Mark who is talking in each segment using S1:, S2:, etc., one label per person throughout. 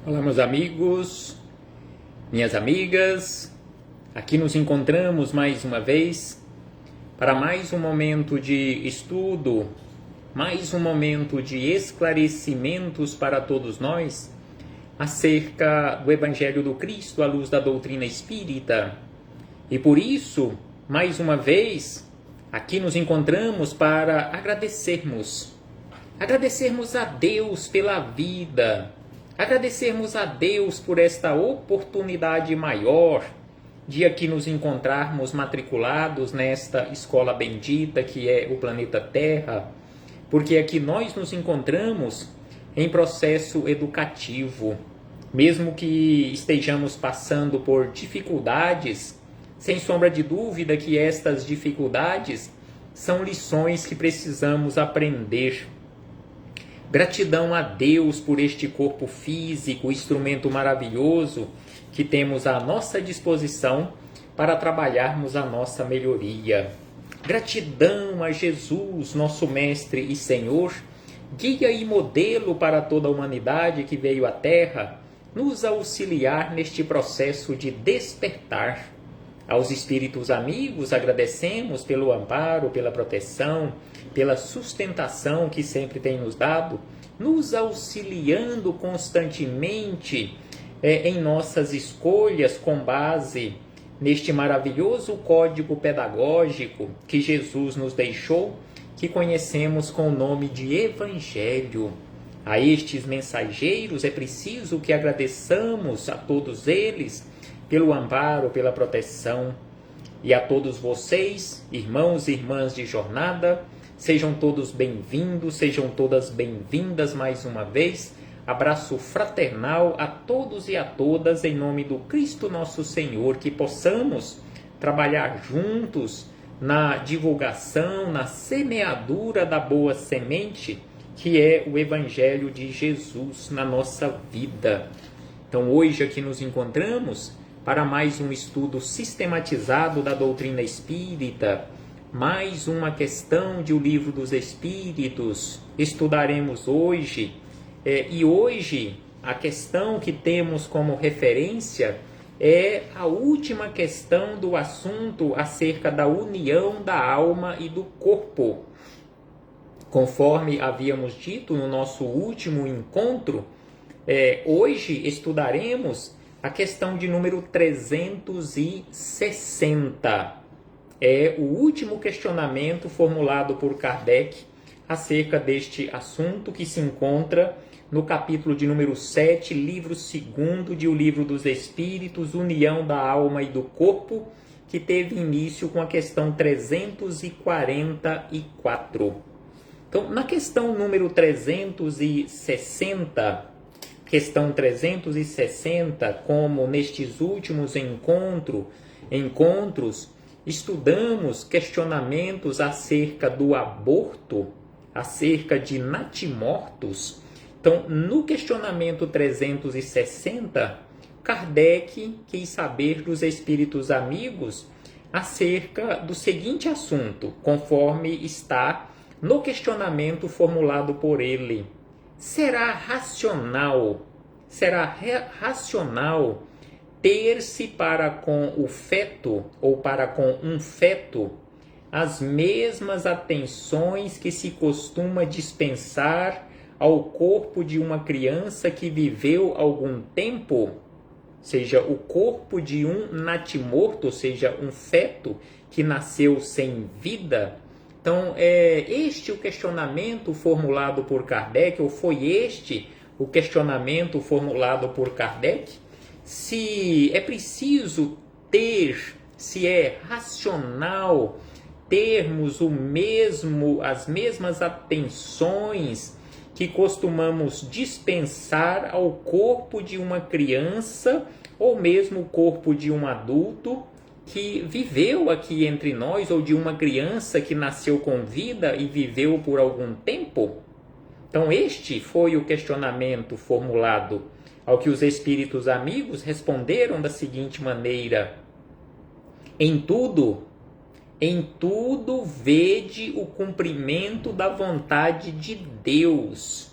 S1: Olá, meus amigos, minhas amigas, aqui nos encontramos mais uma vez para mais um momento de estudo, mais um momento de esclarecimentos para todos nós acerca do Evangelho do Cristo à luz da doutrina espírita. E por isso, mais uma vez, aqui nos encontramos para agradecermos a Deus pela vida, agradecermos a Deus por esta oportunidade maior de aqui nos encontrarmos matriculados nesta escola bendita que é o planeta Terra, porque aqui nós nos encontramos em processo educativo. Mesmo que estejamos passando por dificuldades, sem sombra de dúvida que estas dificuldades são lições que precisamos aprender. Gratidão a Deus por este corpo físico, instrumento maravilhoso que temos à nossa disposição para trabalharmos a nossa melhoria. Gratidão a Jesus, nosso Mestre e Senhor, guia e modelo para toda a humanidade que veio à Terra, nos auxiliar neste processo de despertar. Aos espíritos amigos agradecemos pelo amparo, pela proteção, pela sustentação que sempre tem nos dado, nos auxiliando constantemente em nossas escolhas com base neste maravilhoso código pedagógico que Jesus nos deixou, que conhecemos com o nome de Evangelho. A estes mensageiros é preciso que agradeçamos a todos eles pelo amparo, pela proteção. E a todos vocês, irmãos e irmãs de jornada, sejam todos bem-vindos, sejam todas bem-vindas mais uma vez. Abraço fraternal a todos e a todas em nome do Cristo nosso Senhor, que possamos trabalhar juntos na divulgação, na semeadura da boa semente, que é o Evangelho de Jesus na nossa vida. Então hoje aqui nos encontramos para mais um estudo sistematizado da doutrina espírita, mais uma questão de O Livro dos Espíritos. Estudaremos hoje, e hoje a questão que temos como referência é a última questão do assunto acerca da união da alma e do corpo. Conforme havíamos dito no nosso último encontro, hoje estudaremos a questão de número 360. É o último questionamento formulado por Kardec acerca deste assunto, que se encontra no capítulo de número 7, livro 2 de O Livro dos Espíritos, União da Alma e do Corpo, que teve início com a questão 344. Então, na questão número 360, como nestes últimos encontros, estudamos questionamentos acerca do aborto, acerca de natimortos. Então, no questionamento 360, Kardec quis saber dos espíritos amigos acerca do seguinte assunto, conforme está no questionamento formulado por ele. Será racional ter-se para com o feto ou para com um feto as mesmas atenções que se costuma dispensar ao corpo de uma criança que viveu algum tempo? Ou seja, o corpo de um natimorto, ou seja, um feto que nasceu sem vida. Então, é este o questionamento formulado por Kardec, ou foi este o questionamento formulado por Kardec? Se é preciso se é racional termos as mesmas atenções que costumamos dispensar ao corpo de uma criança ou mesmo o corpo de um adulto que viveu aqui entre nós, ou de uma criança que nasceu com vida e viveu por algum tempo? Então este foi o questionamento formulado, ao que os espíritos amigos responderam da seguinte maneira: em tudo vede o cumprimento da vontade de Deus.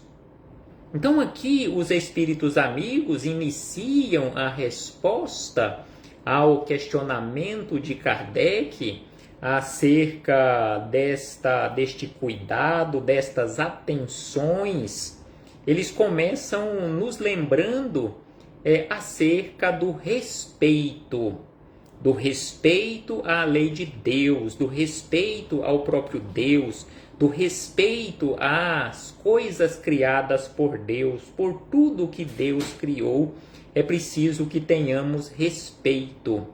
S1: Então aqui os espíritos amigos iniciam a resposta ao questionamento de Kardec acerca deste cuidado, destas atenções. Eles começam nos lembrando acerca do respeito à lei de Deus, do respeito ao próprio Deus, do respeito às coisas criadas por Deus, por tudo que Deus criou. É preciso que tenhamos respeito.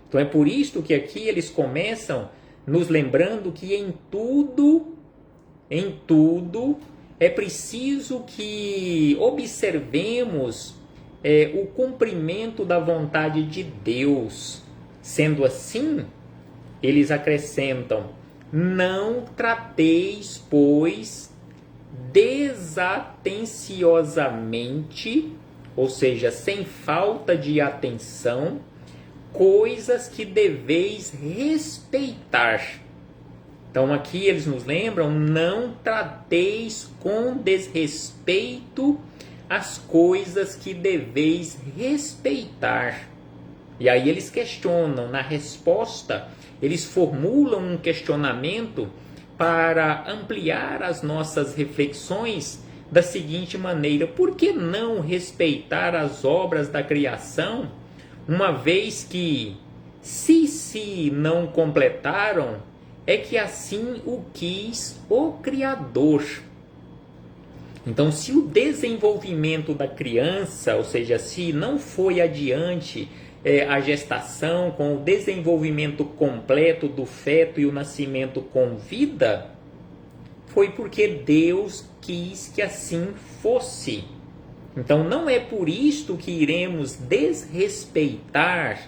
S1: Então é por isto que aqui eles começam nos lembrando que em tudo é preciso que observemos o cumprimento da vontade de Deus. Sendo assim, eles acrescentam: não trateis, pois, desatenciosamente, ou seja, sem falta de atenção, coisas que deveis respeitar. Então aqui eles nos lembram: não trateis com desrespeito as coisas que deveis respeitar. E aí eles questionam, na resposta, eles formulam um questionamento para ampliar as nossas reflexões da seguinte maneira: por que não respeitar as obras da criação, uma vez que, se não completaram, é que assim o quis o Criador? Então, se o desenvolvimento da criança, ou seja, se não foi adiante a gestação com o desenvolvimento completo do feto e o nascimento com vida, foi porque Deus quis que assim fosse. Então não é por isto que iremos desrespeitar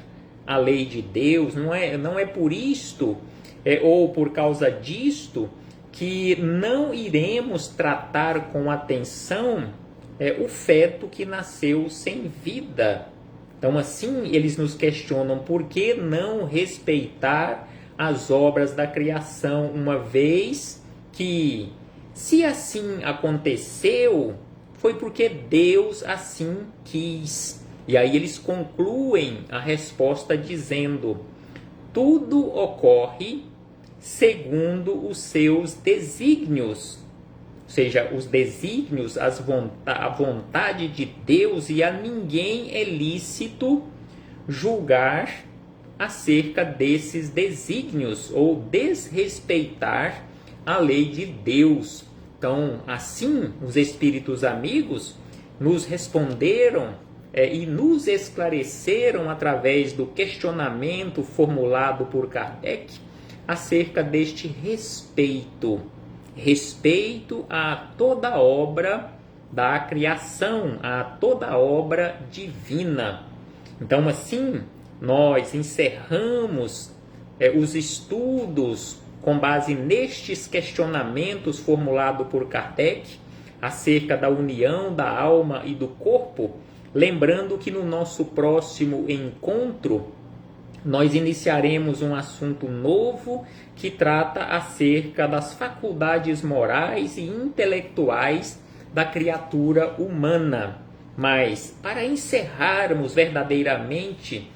S1: a lei de Deus, não é por isto ou por causa disto que não iremos tratar com atenção o feto que nasceu sem vida. Então assim eles nos questionam: por que não respeitar as obras da criação, uma vez que, se assim aconteceu, foi porque Deus assim quis. E aí eles concluem a resposta dizendo: tudo ocorre segundo os seus desígnios. Ou seja, os desígnios, a vontade de Deus, e a ninguém é lícito julgar acerca desses desígnios ou desrespeitar a lei de Deus. Então, assim, os espíritos amigos nos responderam e nos esclareceram através do questionamento formulado por Kardec acerca deste respeito a toda obra da criação, a toda obra divina. Então, assim, nós encerramos os estudos com base nestes questionamentos formulados por Kardec acerca da união da alma e do corpo, lembrando que no nosso próximo encontro nós iniciaremos um assunto novo que trata acerca das faculdades morais e intelectuais da criatura humana. Mas, para encerrarmos verdadeiramente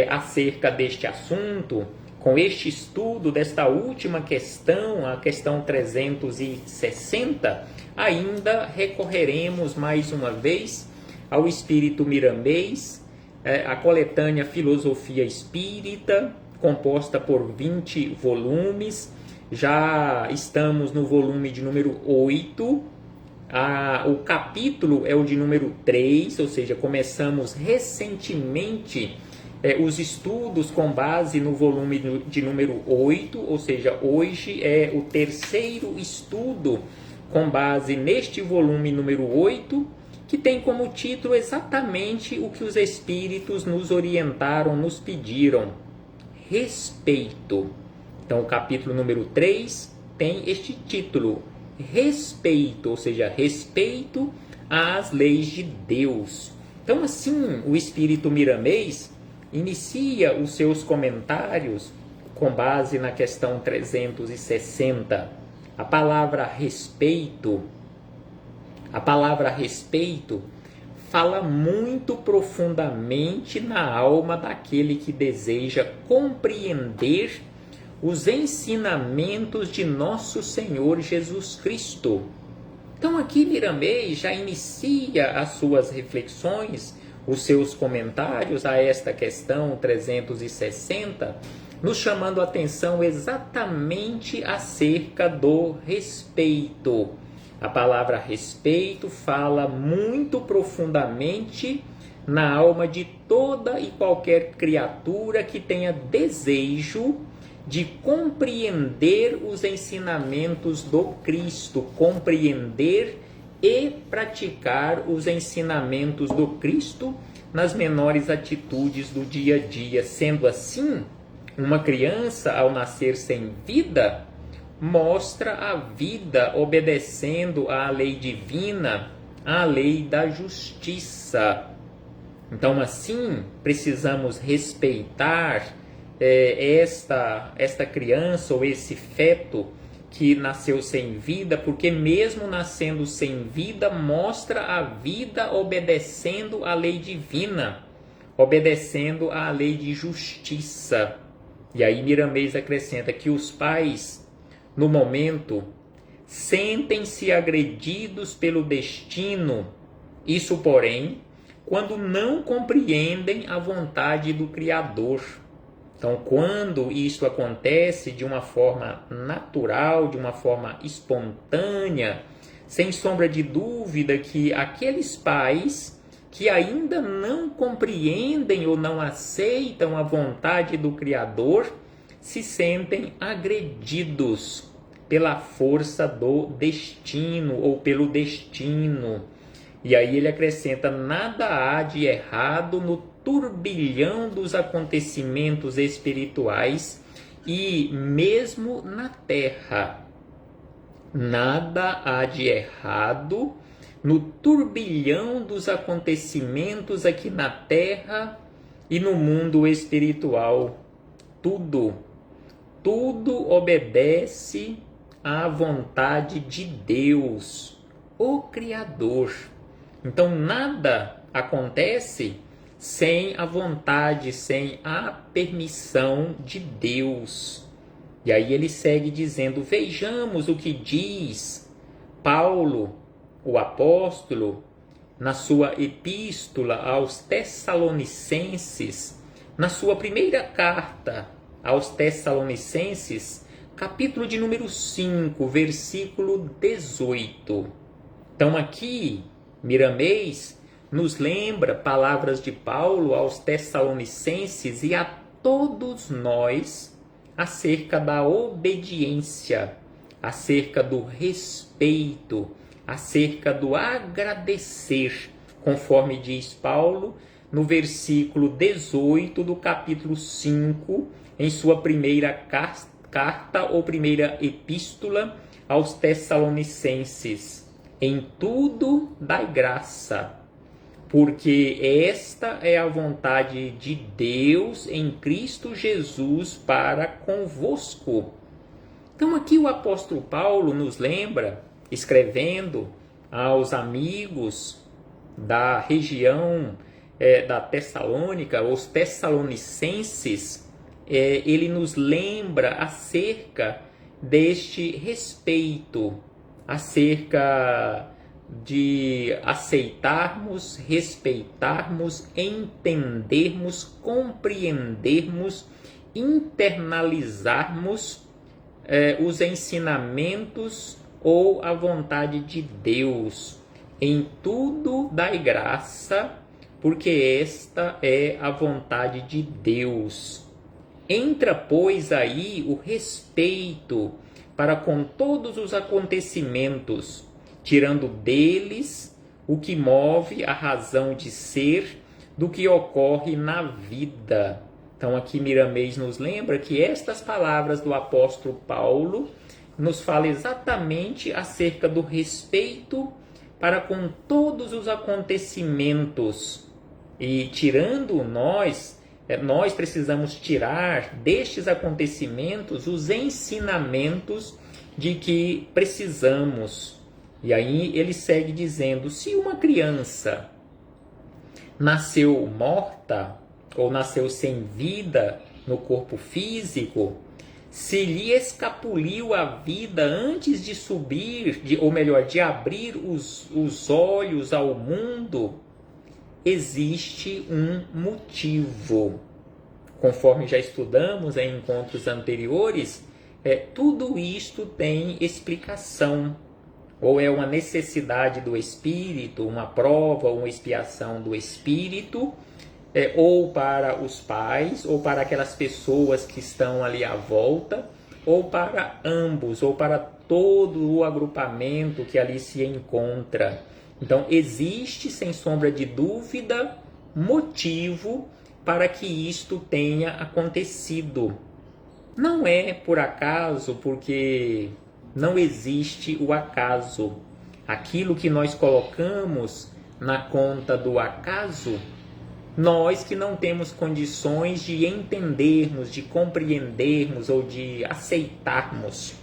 S1: acerca deste assunto, com este estudo desta última questão, a questão 360, ainda recorreremos mais uma vez ao Espírito Miramês, a coletânea Filosofia Espírita, composta por 20 volumes. Já estamos no volume de número 8. O capítulo é o de número 3, ou seja, começamos recentemente os estudos com base no volume de número 8, ou seja, hoje é o terceiro estudo com base neste volume número 8, que tem como título exatamente o que os espíritos nos orientaram, nos pediram: respeito. Então, o capítulo número 3 tem este título: respeito, ou seja, respeito às leis de Deus. Então, assim, o Espírito Miramês inicia os seus comentários com base na questão 360. A palavra respeito A palavra respeito fala muito profundamente na alma daquele que deseja compreender os ensinamentos de nosso Senhor Jesus Cristo. Então aqui Miramês já inicia as suas reflexões, os seus comentários a esta questão 360, nos chamando a atenção exatamente acerca do respeito. A palavra respeito fala muito profundamente na alma de toda e qualquer criatura que tenha desejo de compreender os ensinamentos do Cristo, compreender e praticar os ensinamentos do Cristo nas menores atitudes do dia a dia. Sendo assim, uma criança ao nascer sem vida mostra a vida obedecendo à lei divina, à lei da justiça. Então, assim, precisamos respeitar esta criança ou esse feto que nasceu sem vida, porque mesmo nascendo sem vida, mostra a vida obedecendo à lei divina, obedecendo à lei de justiça. E aí Miramês acrescenta que os pais, no momento, sentem-se agredidos pelo destino, isso, porém, quando não compreendem a vontade do Criador. Então, quando isso acontece de uma forma natural, de uma forma espontânea, sem sombra de dúvida que aqueles pais que ainda não compreendem ou não aceitam a vontade do Criador, se sentem agredidos pela força do destino ou pelo destino. E aí ele acrescenta: nada há de errado no turbilhão dos acontecimentos espirituais e mesmo na terra. Nada há de errado no turbilhão dos acontecimentos aqui na terra e no mundo espiritual. Tudo obedece à vontade de Deus, o Criador. Então nada acontece sem a vontade, sem a permissão de Deus. E aí ele segue dizendo: vejamos o que diz Paulo, o apóstolo, na sua epístola aos Tessalonicenses, na sua primeira carta aos Tessalonicenses, capítulo de número 5, versículo 18. Então aqui, Miramês nos lembra palavras de Paulo aos Tessalonicenses e a todos nós acerca da obediência, acerca do respeito, acerca do agradecer, conforme diz Paulo no versículo 18 do capítulo 5, em sua primeira carta ou primeira epístola aos Tessalonicenses: em tudo dai graça, porque esta é a vontade de Deus em Cristo Jesus para convosco. Então aqui o apóstolo Paulo nos lembra, escrevendo aos amigos da região da Tessalônica, os tessalonicenses, ele nos lembra acerca deste respeito, acerca de aceitarmos, respeitarmos, entendermos, compreendermos, internalizarmos os ensinamentos ou a vontade de Deus. Em tudo dai graça, porque esta é a vontade de Deus. Entra, pois, aí o respeito para com todos os acontecimentos, tirando deles o que move a razão de ser do que ocorre na vida. Então aqui Miramês nos lembra que estas palavras do apóstolo Paulo nos falam exatamente acerca do respeito para com todos os acontecimentos. E tirando nós precisamos tirar destes acontecimentos os ensinamentos de que precisamos E aí ele segue dizendo: se uma criança nasceu morta ou nasceu sem vida no corpo físico, se lhe escapuliu a vida antes de subir, ou melhor, de abrir os olhos ao mundo, existe um motivo. Conforme já estudamos em encontros anteriores, tudo isto tem explicação. Ou é uma necessidade do espírito, uma prova, uma expiação do espírito, ou para os pais, ou para aquelas pessoas que estão ali à volta, ou para ambos, ou para todo o agrupamento que ali se encontra. Então, existe, sem sombra de dúvida, motivo para que isto tenha acontecido. Não é por acaso, porque não existe o acaso. Aquilo que nós colocamos na conta do acaso, nós que não temos condições de entendermos, de compreendermos ou de aceitarmos,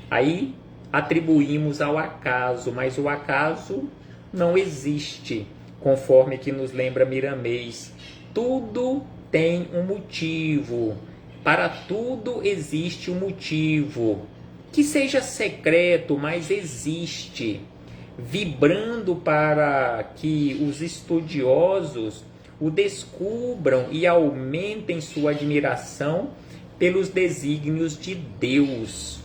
S1: aí atribuímos ao acaso, mas o acaso não existe, conforme que nos lembra Miramês. Tudo tem um motivo, para tudo existe um motivo, que seja secreto, mas existe, vibrando para que os estudiosos o descubram e aumentem sua admiração pelos desígnios de Deus.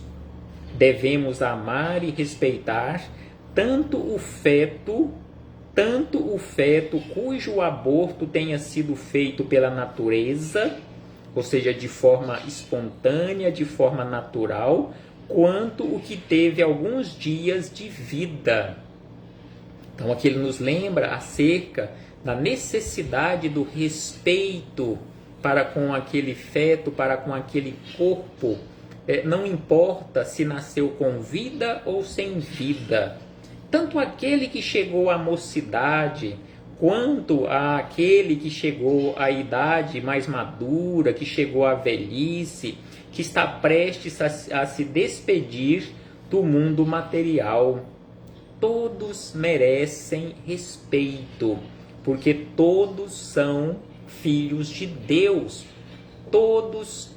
S1: Devemos amar e respeitar tanto o feto cujo aborto tenha sido feito pela natureza, ou seja, de forma espontânea, de forma natural, quanto o que teve alguns dias de vida. Então aqui ele nos lembra acerca da necessidade do respeito para com aquele feto, para com aquele corpo. Não importa se nasceu com vida ou sem vida. Tanto aquele que chegou à mocidade, quanto aquele que chegou à idade mais madura, que chegou à velhice, que está prestes a se despedir do mundo material. Todos merecem respeito, porque todos são filhos de Deus. Todos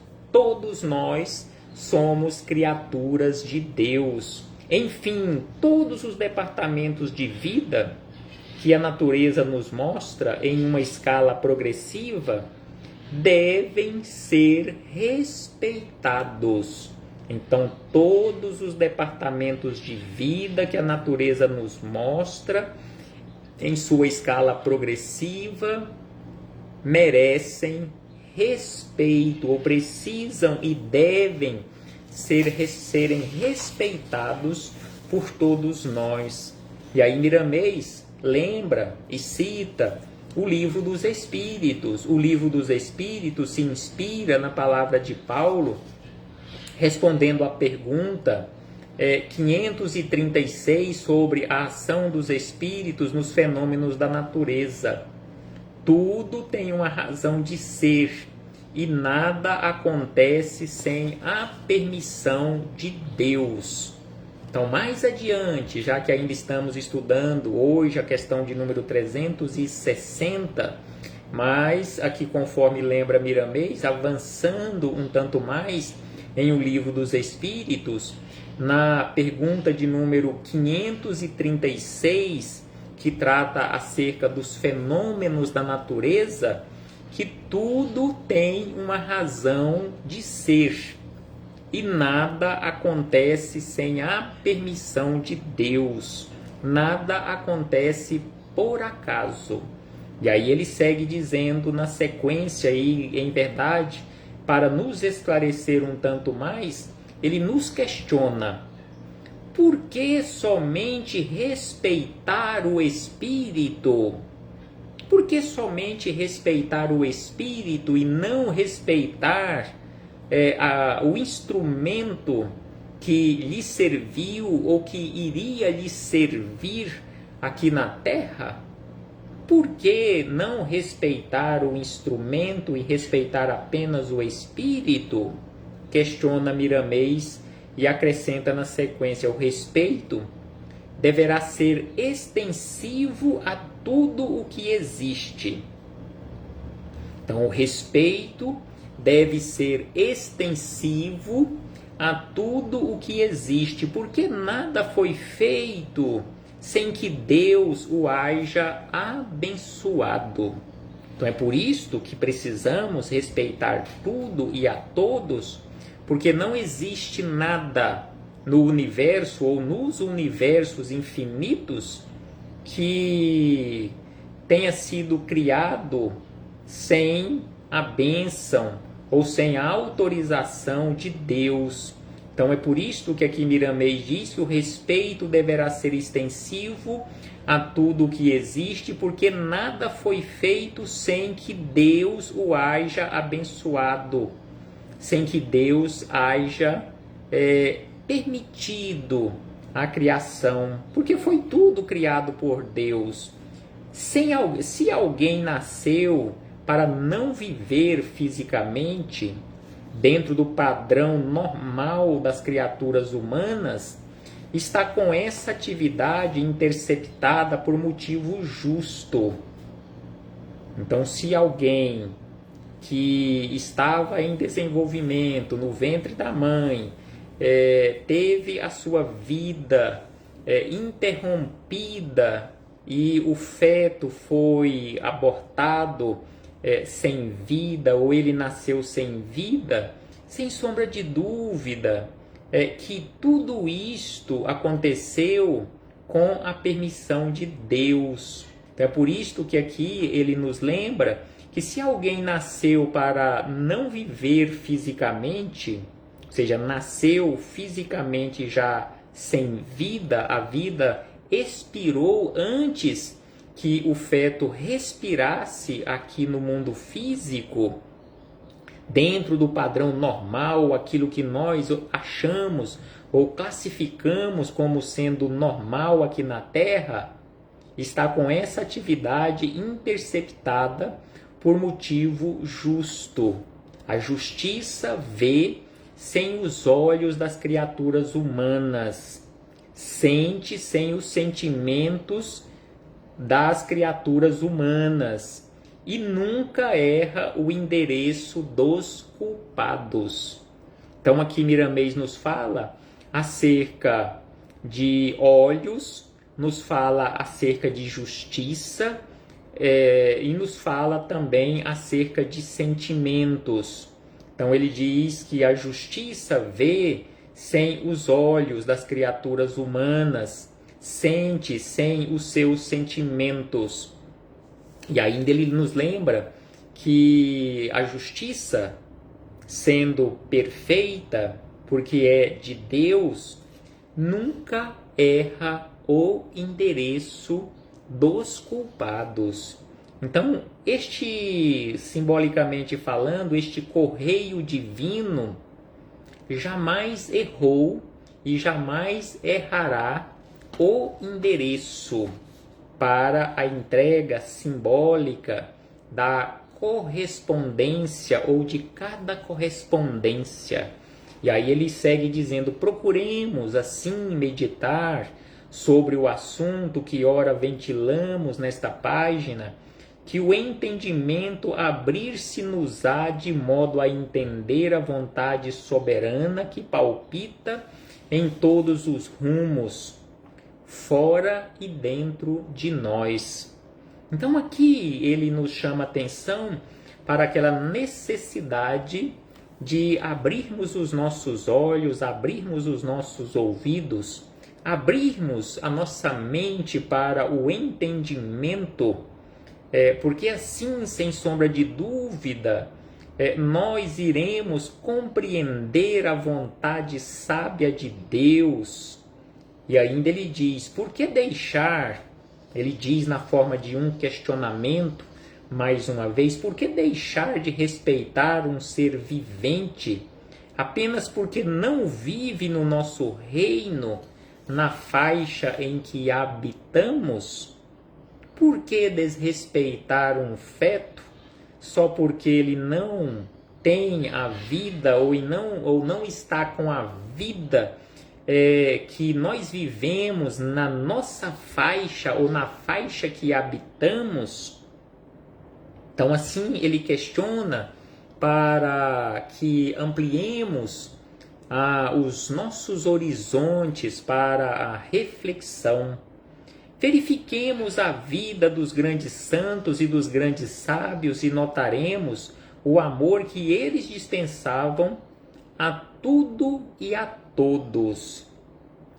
S1: nós somos criaturas de Deus. Enfim, todos os departamentos de vida que a natureza nos mostra em uma escala progressiva devem ser respeitados. Então, todos os departamentos de vida que a natureza nos mostra em sua escala progressiva merecem respeito, ou precisam e devem serem respeitados por todos nós. E aí Miramês lembra e cita o Livro dos Espíritos. O Livro dos Espíritos se inspira na palavra de Paulo, respondendo à pergunta 536 sobre a ação dos espíritos nos fenômenos da natureza. Tudo tem uma razão de ser e nada acontece sem a permissão de Deus. Então, mais adiante, já que ainda estamos estudando hoje a questão de número 360, mas aqui, conforme lembra Miramês, avançando um tanto mais em O Livro dos Espíritos, na pergunta de número 536, que trata acerca dos fenômenos da natureza, que tudo tem uma razão de ser e nada acontece sem a permissão de Deus, nada acontece por acaso. E aí ele segue dizendo na sequência, e em verdade, para nos esclarecer um tanto mais, ele nos questiona: por que somente respeitar o espírito? Por que somente respeitar o espírito e não respeitar o instrumento que lhe serviu ou que iria lhe servir aqui na Terra? Por que não respeitar o instrumento e respeitar apenas o espírito? Questiona Miramês e acrescenta na sequência: o respeito deverá ser extensivo a tudo o que existe. Então, o respeito deve ser extensivo a tudo o que existe, porque nada foi feito sem que Deus o haja abençoado. Então é por isto que precisamos respeitar tudo e a todos, porque não existe nada no universo ou nos universos infinitos que tenha sido criado sem a bênção ou sem a autorização de Deus. Então é por isto que aqui Miramês diz que o respeito deverá ser extensivo a tudo o que existe, porque nada foi feito sem que Deus o haja abençoado, sem que Deus haja permitido a criação, porque foi tudo criado por Deus. Se alguém nasceu para não viver fisicamente dentro do padrão normal das criaturas humanas, está com essa atividade interceptada por motivo justo. Então, se alguém que estava em desenvolvimento no ventre da mãe teve a sua vida interrompida e o feto foi abortado sem vida, ou ele nasceu sem vida, sem sombra de dúvida que tudo isto aconteceu com a permissão de Deus. Então, é por isto que aqui ele nos lembra que se alguém nasceu para não viver fisicamente, ou seja, nasceu fisicamente já sem vida, a vida expirou antes que o feto respirasse aqui no mundo físico, dentro do padrão normal, aquilo que nós achamos ou classificamos como sendo normal aqui na Terra, está com essa atividade interceptada por motivo justo. A justiça vê sem os olhos das criaturas humanas, sente sem os sentimentos das criaturas humanas e nunca erra o endereço dos culpados. Então aqui Miramês nos fala acerca de olhos, nos fala acerca de justiça e nos fala também acerca de sentimentos. Então ele diz que a justiça vê sem os olhos das criaturas humanas, sente sem os seus sentimentos. E ainda ele nos lembra que a justiça, sendo perfeita, porque é de Deus, nunca erra o endereço dos culpados. Então, simbolicamente falando, este correio divino jamais errou e jamais errará o endereço para a entrega simbólica da correspondência ou de cada correspondência. E aí ele segue dizendo: procuremos assim meditar sobre o assunto que ora ventilamos nesta página, que o entendimento abrir-se-nos-á de modo a entender a vontade soberana que palpita em todos os rumos, fora e dentro de nós. Então aqui ele nos chama atenção para aquela necessidade de abrirmos os nossos olhos, abrirmos os nossos ouvidos, abrirmos a nossa mente para o entendimento, porque assim, sem sombra de dúvida, nós iremos compreender a vontade sábia de Deus. E ainda ele diz: por que deixar? Ele diz na forma de um questionamento, mais uma vez, por que deixar de respeitar um ser vivente apenas porque não vive no nosso reino, na faixa em que habitamos? Por que desrespeitar um feto só porque ele não tem a vida ou não está com a vida que nós vivemos na nossa faixa ou na faixa que habitamos. Então, assim, ele questiona para que ampliemos os nossos horizontes para a reflexão. Verifiquemos a vida dos grandes santos e dos grandes sábios e notaremos o amor que eles dispensavam a tudo e a todos.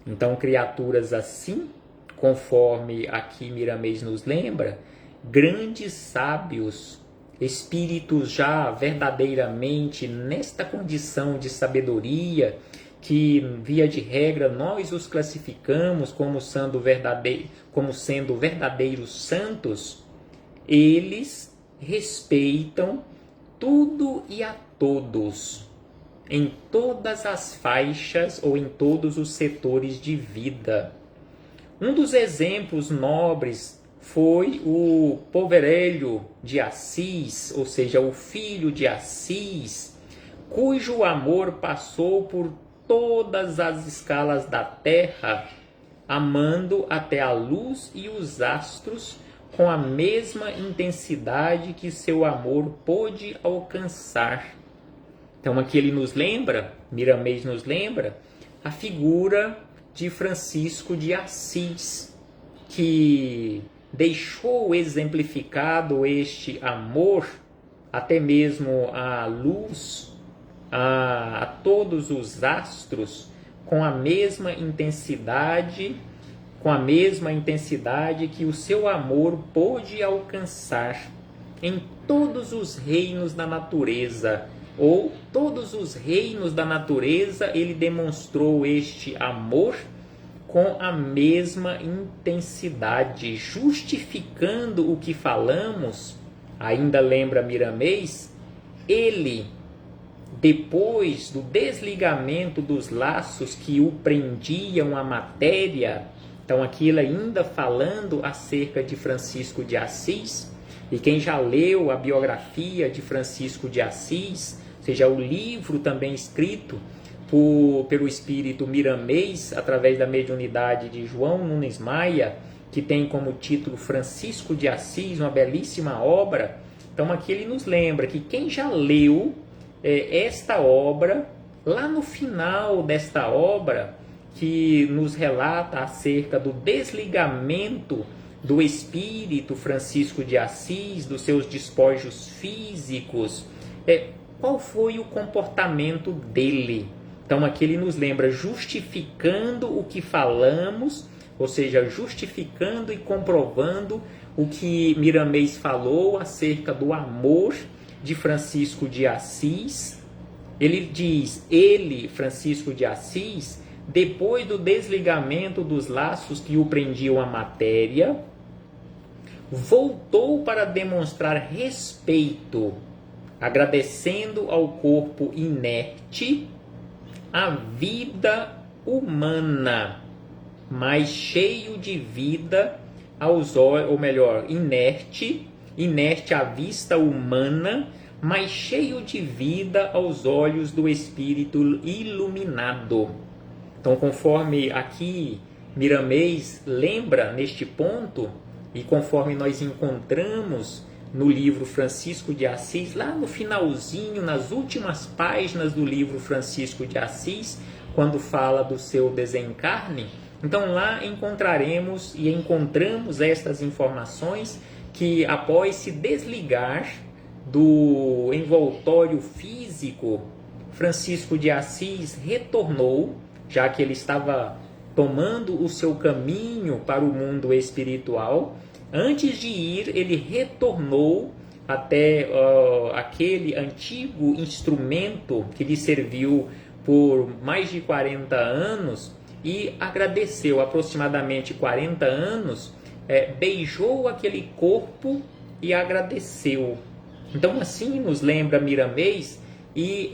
S1: Então, criaturas assim, conforme aqui Miramês nos lembra, grandes sábios, espíritos já verdadeiramente nesta condição de sabedoria, que via de regra nós os classificamos como sendo verdadeiros santos, eles respeitam tudo e a todos, em todas as faixas ou em todos os setores de vida. Um dos exemplos nobres foi o Poverelho de Assis, ou seja, o filho de Assis, cujo amor passou por todas as escalas da terra, amando até a luz e os astros com a mesma intensidade que seu amor pôde alcançar. Então aqui ele nos lembra, Miramês nos lembra, a figura de Francisco de Assis, que deixou exemplificado este amor até mesmo à luz, a todos os astros, com a mesma intensidade que o seu amor pôde alcançar em todos os reinos da natureza, ou todos os reinos da natureza ele demonstrou este amor com a mesma intensidade, justificando o que falamos. Ainda lembra Miramês? Ele, depois do desligamento dos laços que o prendiam à matéria, então aqui ele ainda falando acerca de Francisco de Assis, e quem já leu a biografia de Francisco de Assis, ou seja, o livro também escrito pelo espírito Miramês, através da mediunidade de João Nunes Maia, que tem como título Francisco de Assis, uma belíssima obra. Então aqui ele nos lembra que quem já leu esta obra, lá no final desta obra, que nos relata acerca do desligamento do espírito Francisco de Assis, dos seus despojos físicos, qual foi o comportamento dele? Então aqui ele nos lembra, justificando o que falamos, ou seja, justificando e comprovando o que Miramês falou acerca do amor de Francisco de Assis. Ele diz, Francisco de Assis, depois do desligamento dos laços que o prendiam à matéria, voltou para demonstrar respeito, agradecendo ao corpo inerte a vida humana, mas cheio de vida aos olhos, ou melhor, inerte à vista humana, mas cheio de vida aos olhos do espírito iluminado. Então, conforme aqui Miramês lembra neste ponto, e conforme nós encontramos no livro Francisco de Assis, lá no finalzinho, nas últimas páginas do livro Francisco de Assis, quando fala do seu desencarne, então lá encontraremos e encontramos estas informações que após se desligar do envoltório físico, Francisco de Assis retornou, já que ele estava tomando o seu caminho para o mundo espiritual. Antes de ir, ele retornou até aquele antigo instrumento que lhe serviu por mais de 40 anos e agradeceu aproximadamente 40 anos, beijou aquele corpo e agradeceu. Então assim nos lembra Miramês e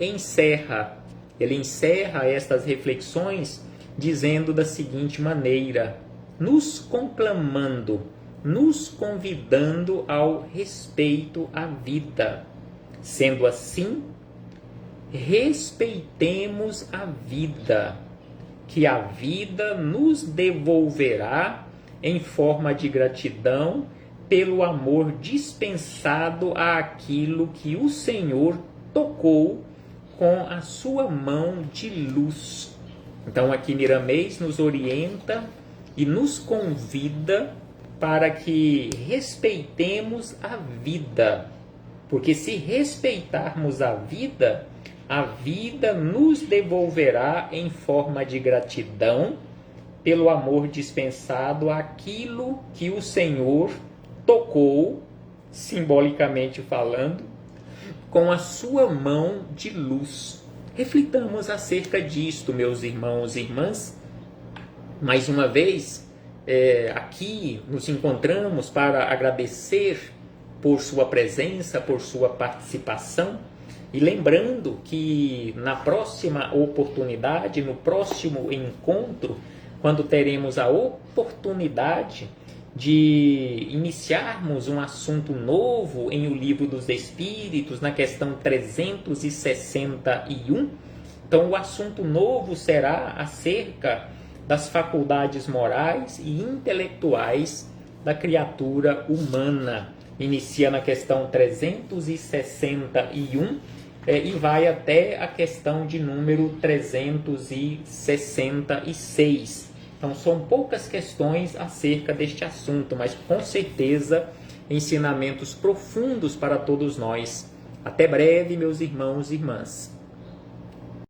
S1: ele encerra estas reflexões dizendo da seguinte maneira, nos conclamando, nos convidando ao respeito à vida. Sendo assim, respeitemos a vida, que a vida nos devolverá em forma de gratidão pelo amor dispensado àquilo que o Senhor tocou com a sua mão de luz. Então aqui Miramês nos orienta e nos convida para que respeitemos a vida, porque se respeitarmos a vida nos devolverá em forma de gratidão pelo amor dispensado àquilo que o Senhor tocou, simbolicamente falando, com a sua mão de luz. Reflitamos acerca disto, meus irmãos e irmãs. Mais uma vez, aqui nos encontramos para agradecer por sua presença, por sua participação, e lembrando que na próxima oportunidade, no próximo encontro, quando teremos a oportunidade de iniciarmos um assunto novo em O Livro dos Espíritos, na questão 361, então o assunto novo será acerca das faculdades morais e intelectuais da criatura humana. Inicia na questão 361 e vai até a questão de número 366. Então são poucas questões acerca deste assunto, mas com certeza ensinamentos profundos para todos nós. Até breve, meus irmãos e irmãs.